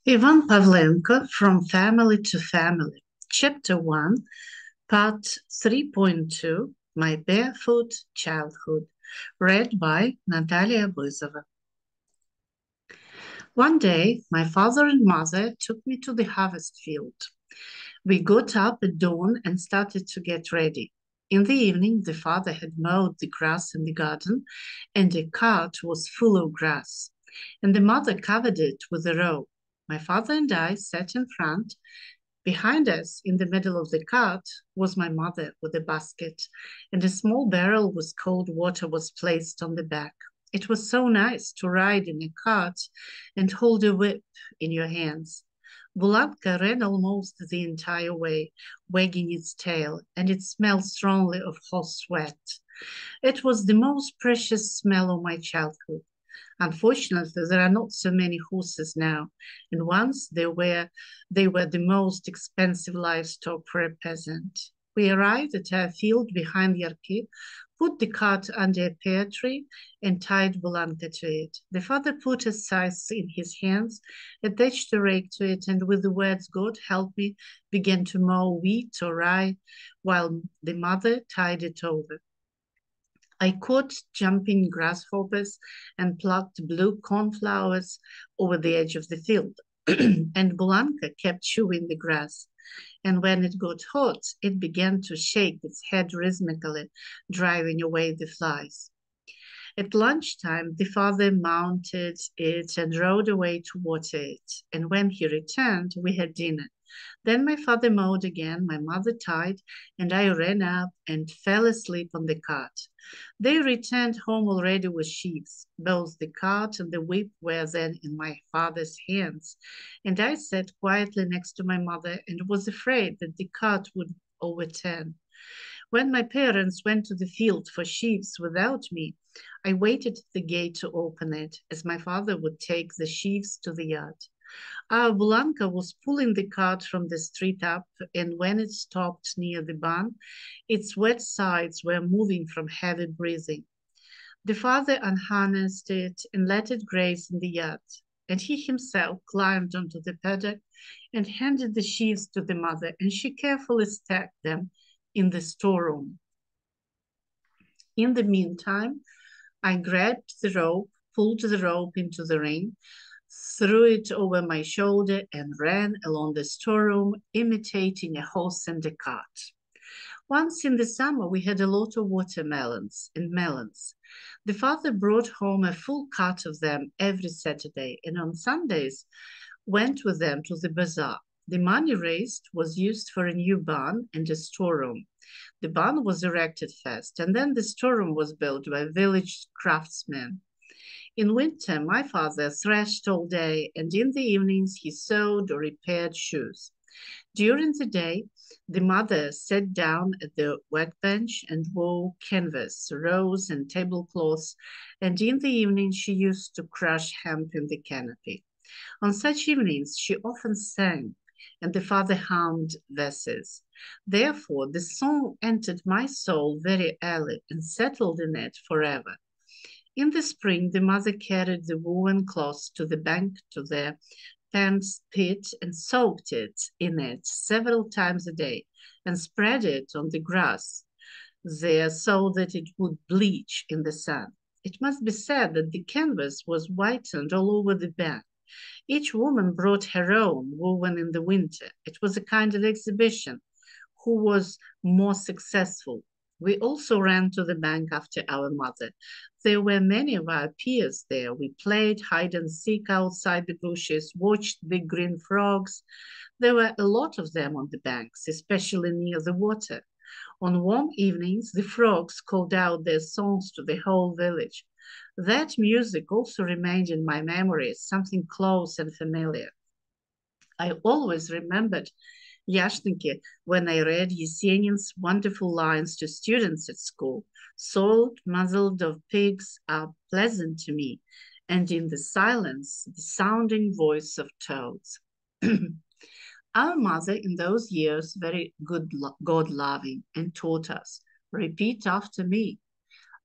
Ivan Pavlenko, From Family to Family, Chapter 1, Part 3.2, My Barefoot Childhood, read by Natalia Buzova. One day, my father and mother took me to the harvest field. We got up at dawn and started to get ready. In the evening, the father had mowed the grass in the garden, and a cart was full of grass, and the mother covered it with a robe. My father and I sat in front. Behind us, in the middle of the cart, was my mother with a basket, and a small barrel with cold water was placed on the back. It was so nice to ride in a cart and hold a whip in your hands. Bulanka ran almost the entire way, wagging its tail, and it smelled strongly of horse sweat. It was the most precious smell of my childhood. Unfortunately, there are not so many horses now, and once they were the most expensive livestock for a peasant. We arrived at our field behind Yarki, put the cart under a pear tree, and tied Bulanka to it. The father put a scythe in his hands, attached a rake to it, and with the words, "God help me," began to mow wheat or rye, while the mother tied it over. I caught jumping grasshoppers and plucked blue cornflowers over the edge of the field. And Bulanka kept chewing the grass. And when it got hot, it began to shake its head rhythmically, driving away the flies. At lunchtime, the father mounted it and rode away to water it. And when he returned, we had dinner. Then my father mowed again, my mother tied, and I ran up and fell asleep on the cart. They returned home already with sheaves. Both the cart and the whip were then in my father's hands, and I sat quietly next to my mother and was afraid that the cart would overturn. When my parents went to the field for sheaves without me, I waited at the gate to open it, as my father would take the sheaves to the yard. Our Bulanka was pulling the cart from the street up, and when it stopped near the barn, its wet sides were moving from heavy breathing. The father unharnessed it and let it graze in the yard, and he himself climbed onto the paddock and handed the sheaves to the mother, and she carefully stacked them in the storeroom. In the meantime, I grabbed the rope, pulled the rope into the ring, threw it over my shoulder, and ran along the storeroom, imitating a horse and a cart. Once in the summer, we had a lot of watermelons and melons. The father brought home a full cart of them every Saturday, and on Sundays went with them to the bazaar. The money raised was used for a new barn and a storeroom. The barn was erected first, and then the storeroom was built by village craftsmen. In winter, my father threshed all day, and in the evenings he sewed or repaired shoes. During the day, the mother sat down at the workbench and wove canvas, rows, and tablecloths, and in the evening she used to crush hemp in the canopy. On such evenings, she often sang, and the father hummed verses. Therefore, the song entered my soul very early and settled in it forever. In the spring, the mother carried the woven cloth to the bank to the Pan's pit and soaked it in it several times a day and spread it on the grass there so that it would bleach in the sun. It must be said that the canvas was whitened all over the bank. Each woman brought her own, woven in the winter. It was a kind of exhibition. Who was more successful? We also ran to the bank after our mother. There were many of our peers there. We played hide and seek outside the bushes, watched big green frogs. There were a lot of them on the banks, especially near the water. On warm evenings, the frogs called out their songs to the whole village. That music also remained in my memory as something close and familiar. I always remembered Yashninki when I read Yesenin's wonderful lines to students at school. Salt muzzled of pigs are pleasant to me, and in the silence, the sounding voice of toads. Our mother in those years very good, God-loving, and taught us, repeat after me.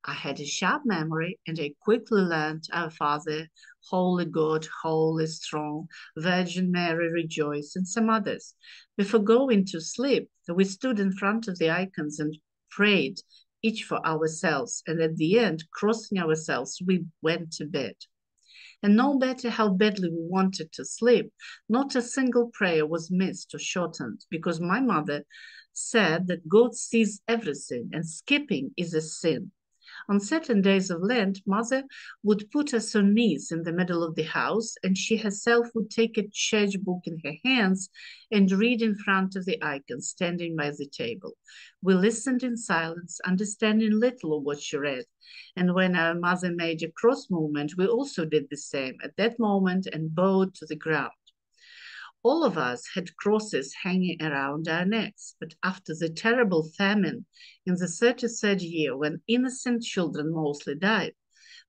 I had a sharp memory, and I quickly learned Our Father, Holy God, Holy Strong, Virgin Mary, Rejoice, and some others. Before going to sleep, we stood in front of the icons and prayed, each for ourselves, and at the end, crossing ourselves, we went to bed. And no matter how badly we wanted to sleep, not a single prayer was missed or shortened, because my mother said that God sees everything and skipping is a sin. On certain days of Lent, Mother would put us on knees in the middle of the house, and she herself would take a church book in her hands and read in front of the icon standing by the table. We listened in silence, understanding little of what she read. And when our mother made a cross movement, we also did the same at that moment and bowed to the ground. All of us had crosses hanging around our necks, but after the terrible famine in the 33rd year, when innocent children mostly died,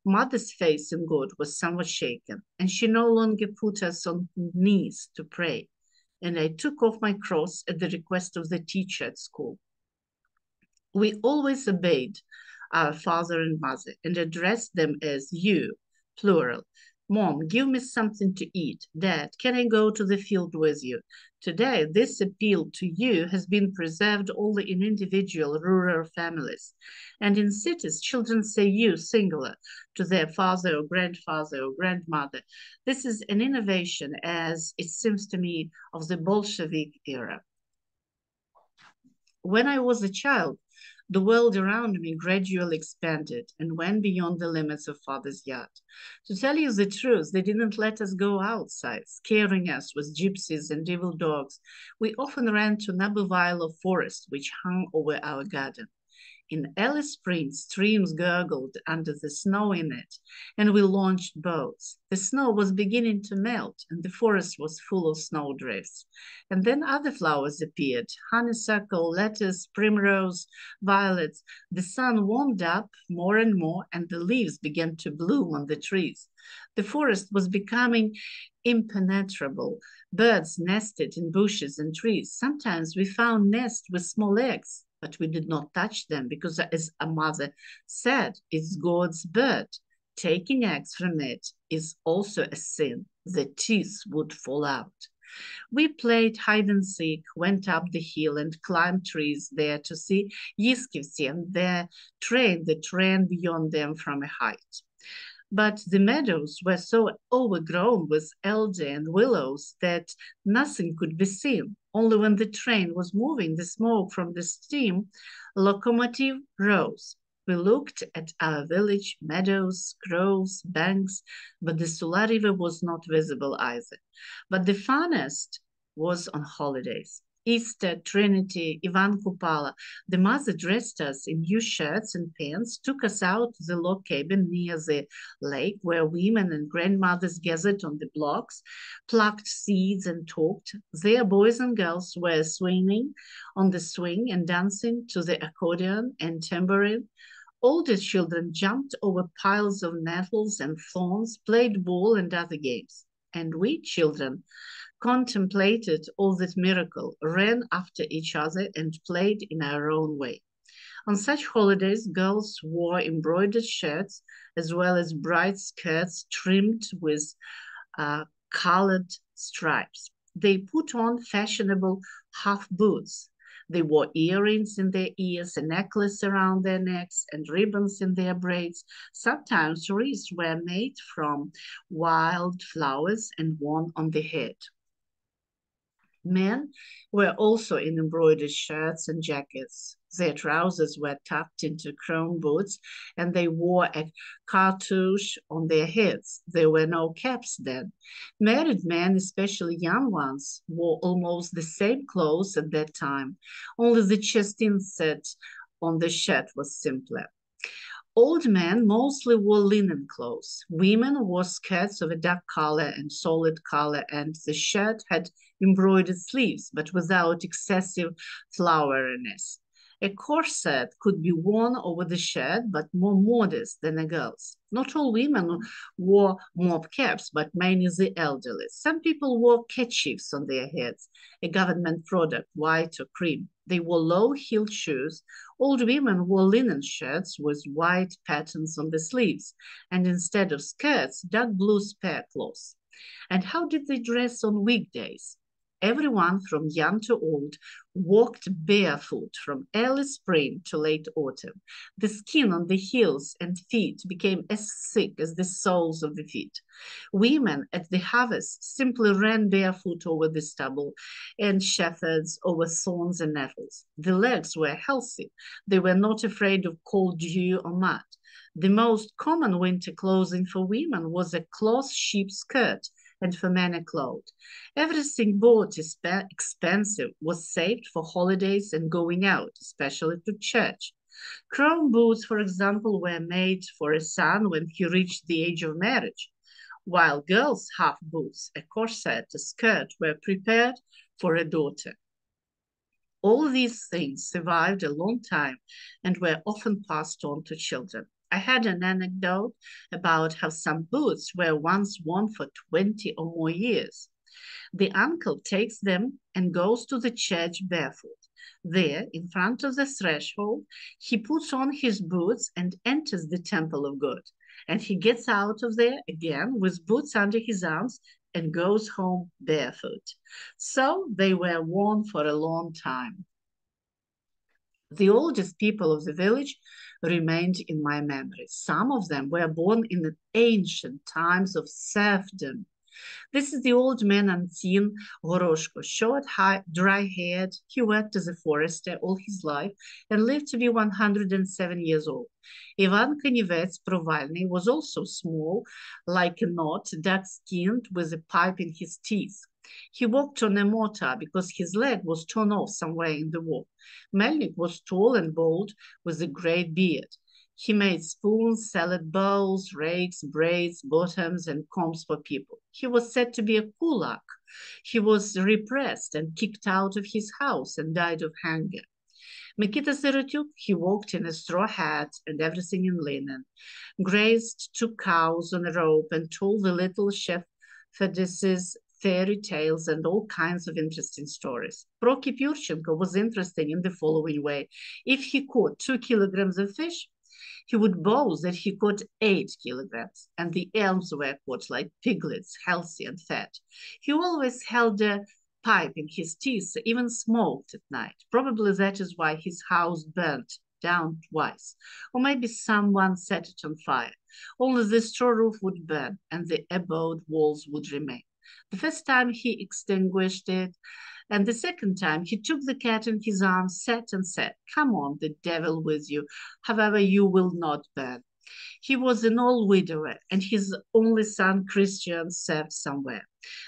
Mother's faith in God was somewhat shaken, and she no longer put us on knees to pray. And I took off my cross at the request of the teacher at school. We always obeyed our father and mother and addressed them as you, plural. Mom, give me something to eat. Dad, can I go to the field with you? Today, this appeal to you has been preserved only in individual rural families. And in cities, children say you, singular, to their father or grandfather or grandmother. This is an innovation, as it seems to me, of the Bolshevik era. When I was a child, the world around me gradually expanded and went beyond the limits of father's yard. To tell you the truth, they didn't let us go outside, scaring us with gypsies and evil dogs. We often ran to Nabuvailo forest, which hung over our garden. In early spring, streams gurgled under the snow in it, and we launched boats. The snow was beginning to melt, and the forest was full of snowdrifts. And then other flowers appeared: honeysuckle, lettuce, primrose, violets. The sun warmed up more and more, and the leaves began to bloom on the trees. The forest was becoming impenetrable. Birds nested in bushes and trees. Sometimes we found nests with small eggs, but we did not touch them because, as a mother said, it's God's bird. Taking eggs from it is also a sin. The teeth would fall out. We played hide and seek, went up the hill and climbed trees there to see Yiskivsi and their train that ran beyond them from a height. But the meadows were so overgrown with elder and willows that nothing could be seen. Only when the train was moving, the smoke from the steam locomotive rose. We looked at our village, meadows, groves, banks, but the Sula River was not visible either. But the funnest was on holidays. Easter, Trinity, Ivan Kupala. The mother dressed us in new shirts and pants, took us out to the log cabin near the lake where women and grandmothers gathered on the blocks, plucked seeds and talked. There boys and girls were swinging on the swing and dancing to the accordion and tambourine. Older children jumped over piles of nettles and thorns, played ball and other games. And we children contemplated all that miracle, ran after each other, and played in our own way. On such holidays, girls wore embroidered shirts as well as bright skirts trimmed with colored stripes. They put on fashionable half boots. They wore earrings in their ears, a necklace around their necks, and ribbons in their braids. Sometimes wreaths were made from wild flowers and worn on the head. Men were also in embroidered shirts and jackets. Their trousers were tucked into chrome boots, and they wore a cartouche on their heads. There were no caps then. Married men, especially young ones, wore almost the same clothes at that time. Only the chest inset on the shirt was simpler. Old men mostly wore linen clothes. Women wore skirts of a dark color and solid color, and the shirt had embroidered sleeves, but without excessive floweriness. A corset could be worn over the shirt, but more modest than a girl's. Not all women wore mob caps, but mainly the elderly. Some people wore kerchiefs on their heads, a government product, white or cream. They wore low-heeled shoes. Old women wore linen shirts with white patterns on the sleeves, and instead of skirts, dark blue spare cloths. And how did they dress on weekdays? Everyone from young to old walked barefoot from early spring to late autumn. The skin on the heels and feet became as thick as the soles of the feet. Women at the harvest simply ran barefoot over the stubble, and shepherds over thorns and nettles. The legs were healthy. They were not afraid of cold dew or mud. The most common winter clothing for women was a cloth sheep skirt, and for men a cloak. Everything bought expensive was saved for holidays and going out, especially to church. Crown boots, for example, were made for a son when he reached the age of marriage, while girls' half boots, a corset, a skirt, were prepared for a daughter. All these things survived a long time and were often passed on to children. I had an anecdote about how some boots were once worn for 20 or more years. The uncle takes them and goes to the church barefoot. There, in front of the threshold, he puts on his boots and enters the temple of God. And he gets out of there again with boots under his arms and goes home barefoot. So they were worn for a long time. The oldest people of the village remained in my memory. Some of them were born in the ancient times of serfdom. This is the old man Antin Goroshko, short, dry-haired. He worked as a forester all his life and lived to be 107 years old. Ivan Konevets Provalny was also small, like a knot, dark-skinned, with a pipe in his teeth. He walked on a mortar because his leg was torn off somewhere in the war. Melnik was tall and bald, with a great beard. He made spoons, salad bowls, rakes, braids, bottoms, and combs for people. He was said to be a kulak. He was repressed and kicked out of his house and died of hunger. Mikita Sirotyuk, he walked in a straw hat and everything in linen, grazed 2 cows on a rope, and told the little shepherdesses fairy tales and all kinds of interesting stories. Prokip Yurchenko was interesting in the following way. If he caught 2 kilograms of fish, he would boast that he caught 8 kilograms, and the elms were caught like piglets, healthy and fat. He always held a pipe in his teeth, even smoked at night. Probably that is why his house burnt down twice. Or maybe someone set it on fire. Only the straw roof would burn, and the abode walls would remain. The first time he extinguished it, and the second time he took the cat in his arms, sat and said, "Come on, the devil with you. However, you will not burn." He was an old widower, and his only son, Christian, served somewhere.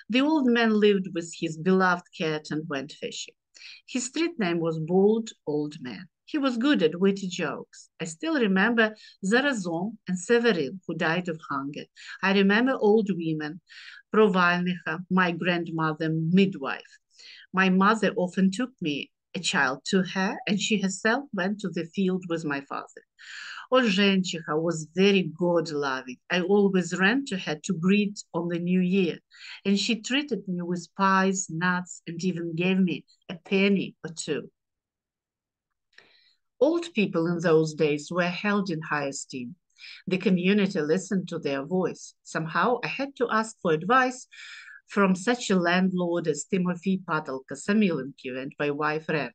The old man lived with his beloved cat and went fishing. His street name was Bold Old Man. He was good at witty jokes. I still remember Zarazom and Severin, who died of hunger. I remember old women, Provalnica, my grandmother, midwife. My mother often took me, a child, to her, and she herself went to the field with my father. Ozhenchika was very God-loving. I always ran to her to greet on the new year, and she treated me with pies, nuts, and even gave me a penny or 2. Old people in those days were held in high esteem. The community listened to their voice. Somehow I had to ask for advice from such a landlord as Timofey Patalka Samilenko and my wife Ren.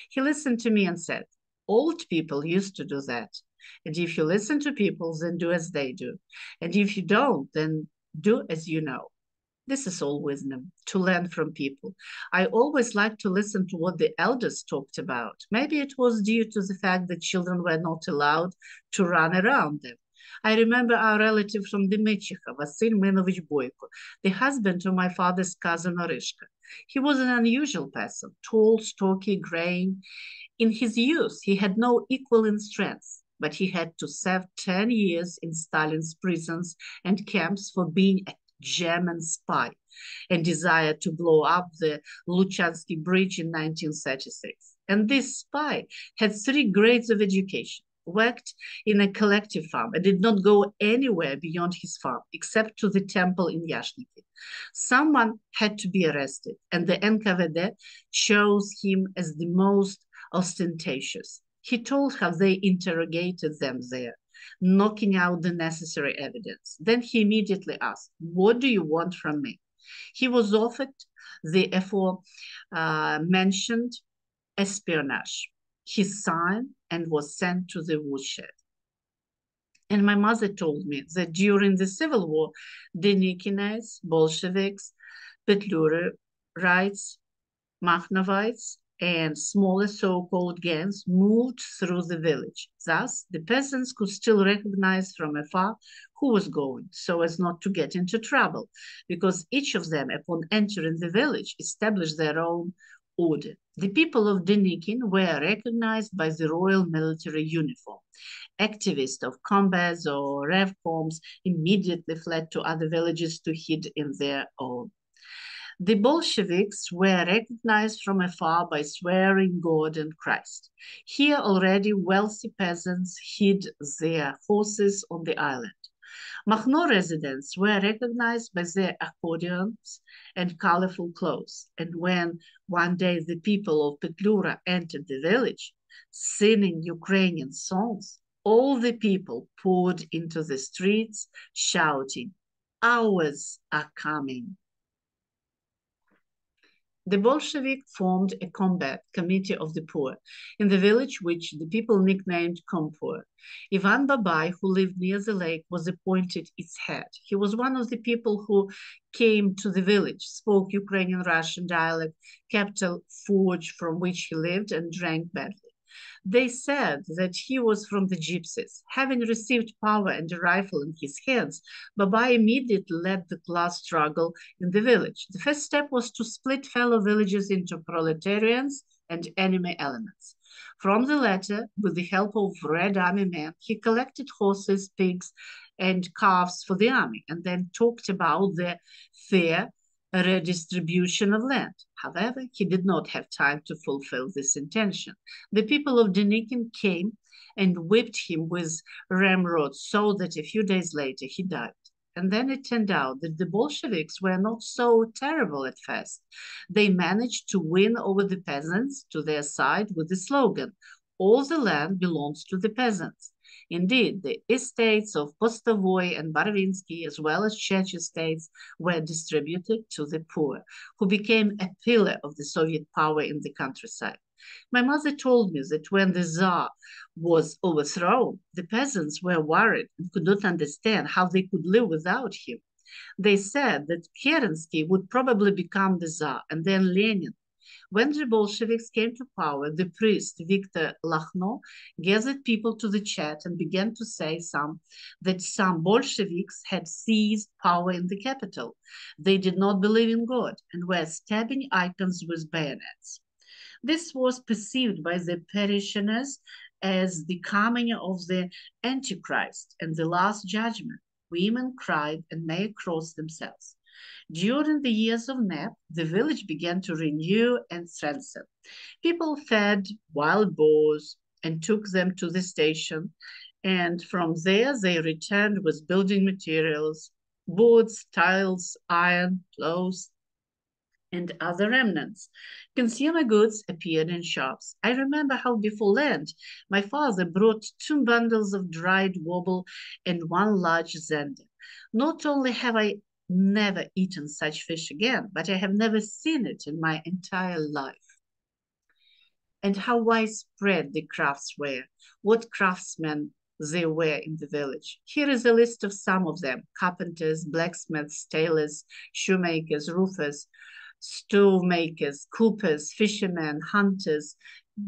He listened to me and said, "Old people used to do that. And if you listen to people, then do as they do. And if you don't, then do as you know." This is all wisdom, to learn from people. I always liked to listen to what the elders talked about. Maybe it was due to the fact that children were not allowed to run around them. I remember our relative from Dmitricha, Vasil Minovich Boyko, the husband of my father's cousin Orishka. He was an unusual person, tall, stocky, graying. In his youth, he had no equal in strength, but he had to serve 10 years in Stalin's prisons and camps for being a German spy and desired to blow up the Luchansky Bridge in 1936. And this spy had 3 grades of education, worked in a collective farm, and did not go anywhere beyond his farm, except to the temple in Yashniki. Someone had to be arrested, and the NKVD chose him as the most ostentatious. He told how they interrogated them there, knocking out the necessary evidence. Then he immediately asked, "What do you want from me?" He was offered the aforementioned espionage. He signed and was sent to the woodshed. And my mother told me that during the Civil War, Denikinites, Bolsheviks, Petlurites, Makhnovites, and smaller so-called gangs moved through the village. Thus, the peasants could still recognize from afar who was going, so as not to get into trouble, because each of them, upon entering the village, established their own order. The people of Denikin were recognized by the royal military uniform. Activists of combats or revcoms immediately fled to other villages to hide in their own. The Bolsheviks were recognized from afar by swearing God and Christ. Here already wealthy peasants hid their horses on the island. Makhno residents were recognized by their accordions and colorful clothes. And when one day the people of Petlura entered the village, singing Ukrainian songs, all the people poured into the streets, shouting, "Ours are coming." The Bolshevik formed a combat committee of the poor in the village, which the people nicknamed Kompur. Ivan Babai, who lived near the lake, was appointed its head. He was one of the people who came to the village, spoke Ukrainian Russian dialect, kept a forge from which he lived, and drank badly. They said that he was from the gypsies. Having received power and a rifle in his hands, Babai immediately led the class struggle in the village. The first step was to split fellow villagers into proletarians and enemy elements. From the latter, with the help of Red Army men, he collected horses, pigs, and calves for the army, and then talked about the fair redistribution of land. However, he did not have time to fulfill this intention. The people of Denikin came and whipped him with ramrods so that a few days later he died. And then it turned out that the Bolsheviks were not so terrible at first. They managed to win over the peasants to their side with the slogan, "All the land belongs to the peasants." Indeed, the estates of Postavoy and Barvinsky, as well as church estates, were distributed to the poor, who became a pillar of the Soviet power in the countryside. My mother told me that when the Tsar was overthrown, the peasants were worried and could not understand how they could live without him. They said that Kerensky would probably become the Tsar, and then Lenin. When the Bolsheviks came to power, the priest Victor Lakhno gathered people to the chat and began to say that some Bolsheviks had seized power in the capital. They did not believe in God and were stabbing icons with bayonets. This was perceived by the parishioners as the coming of the Antichrist and the last judgment. Women cried and made cross themselves. During the years of NEP, the village began to renew and strengthen. People fed wild boars and took them to the station, and from there they returned with building materials, boards, tiles, iron, clothes, and other remnants. Consumer goods appeared in shops. I remember how before Lent, my father brought 2 bundles of dried wobble and 1 large zender. Not only have I never eaten such fish again, but I have never seen it in my entire life. And how widespread the crafts were, what craftsmen there were in the village. Here is a list of some of them: carpenters, blacksmiths, tailors, shoemakers, roofers, stove makers, coopers, fishermen, hunters,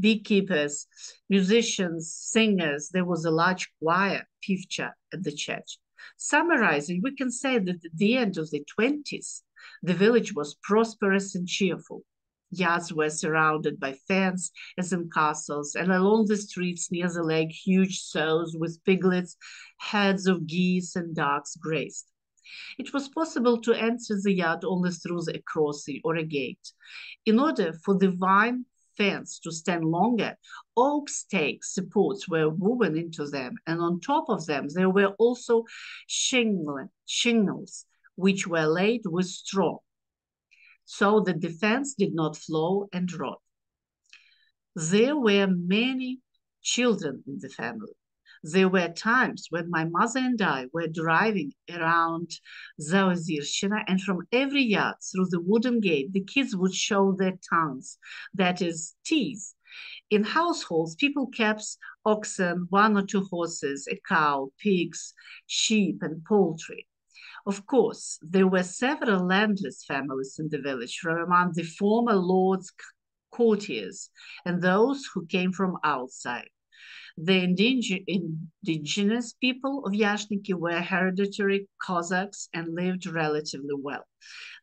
beekeepers, musicians, singers. There was a large choir, pivcha, at the church. Summarizing, we can say that at the end of the 20s, the village was prosperous and cheerful. Yards were surrounded by fence, as in castles, and along the streets near the lake, huge sows with piglets, herds of geese and ducks grazed. It was possible to enter the yard only through a crossing or a gate. In order for the vine fence to stand longer, oak stake supports were woven into them, and on top of them there were also shingles, which were laid with straw, so the defense did not flow and rot. There were many children in the family. There were times when my mother and I were driving around Zaozirshina, and from every yard through the wooden gate, the kids would show their tongues, that is, teeth. In households, people kept oxen, one or two horses, a cow, pigs, sheep, and poultry. Of course, there were several landless families in the village from among the former lords' courtiers and those who came from outside. The indigenous people of Yashniki were hereditary Cossacks and lived relatively well.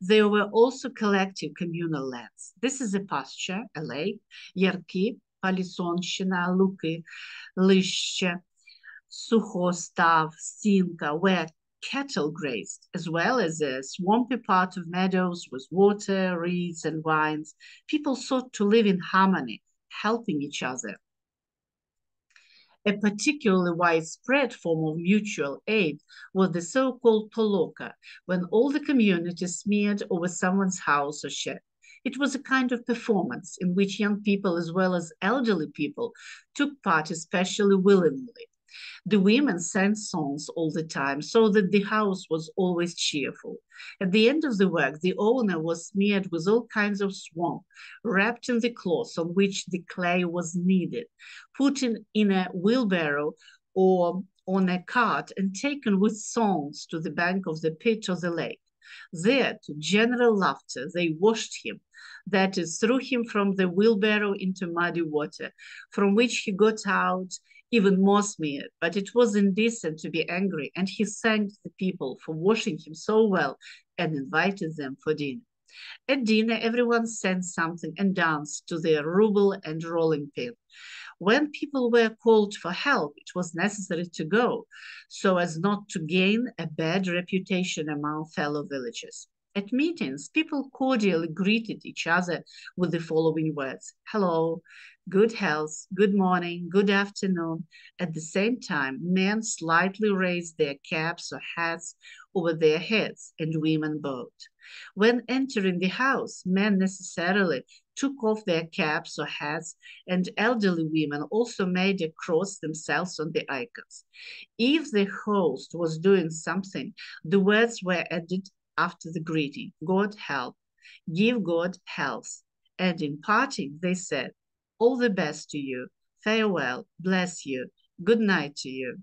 There were also collective communal lands. This is a pasture, a lake, Yarki, Palisonshina, Luki, Lishche, Suhostav, Stinka, where cattle grazed, as well as a swampy part of meadows with water, reeds, and vines. People sought to live in harmony, helping each other. A particularly widespread form of mutual aid was the so-called toloka, when all the community smeared over someone's house or shed. It was a kind of performance in which young people as well as elderly people took part especially willingly. The women sang songs all the time so that the house was always cheerful. At the end of the work, the owner was smeared with all kinds of swamp, wrapped in the cloth on which the clay was kneaded, put in a wheelbarrow or on a cart, and taken with songs to the bank of the pit or the lake. There, to general laughter, they washed him, that is, threw him from the wheelbarrow into muddy water, from which he got out even more smeared. But it was indecent to be angry, and he thanked the people for washing him so well and invited them for dinner. At dinner, everyone sang something and danced to their ruble and rolling pin. When people were called for help, it was necessary to go, so as not to gain a bad reputation among fellow villagers. At meetings, people cordially greeted each other with the following words: hello, good health, good morning, good afternoon. At the same time, men slightly raised their caps or hats over their heads, and women bowed. When entering the house, men necessarily took off their caps or hats, and elderly women also made a cross themselves on the icons. If the host was doing something, the words were added after the greeting: God help, give God health. And in parting, they said, all the best to you, farewell, bless you, good night to you.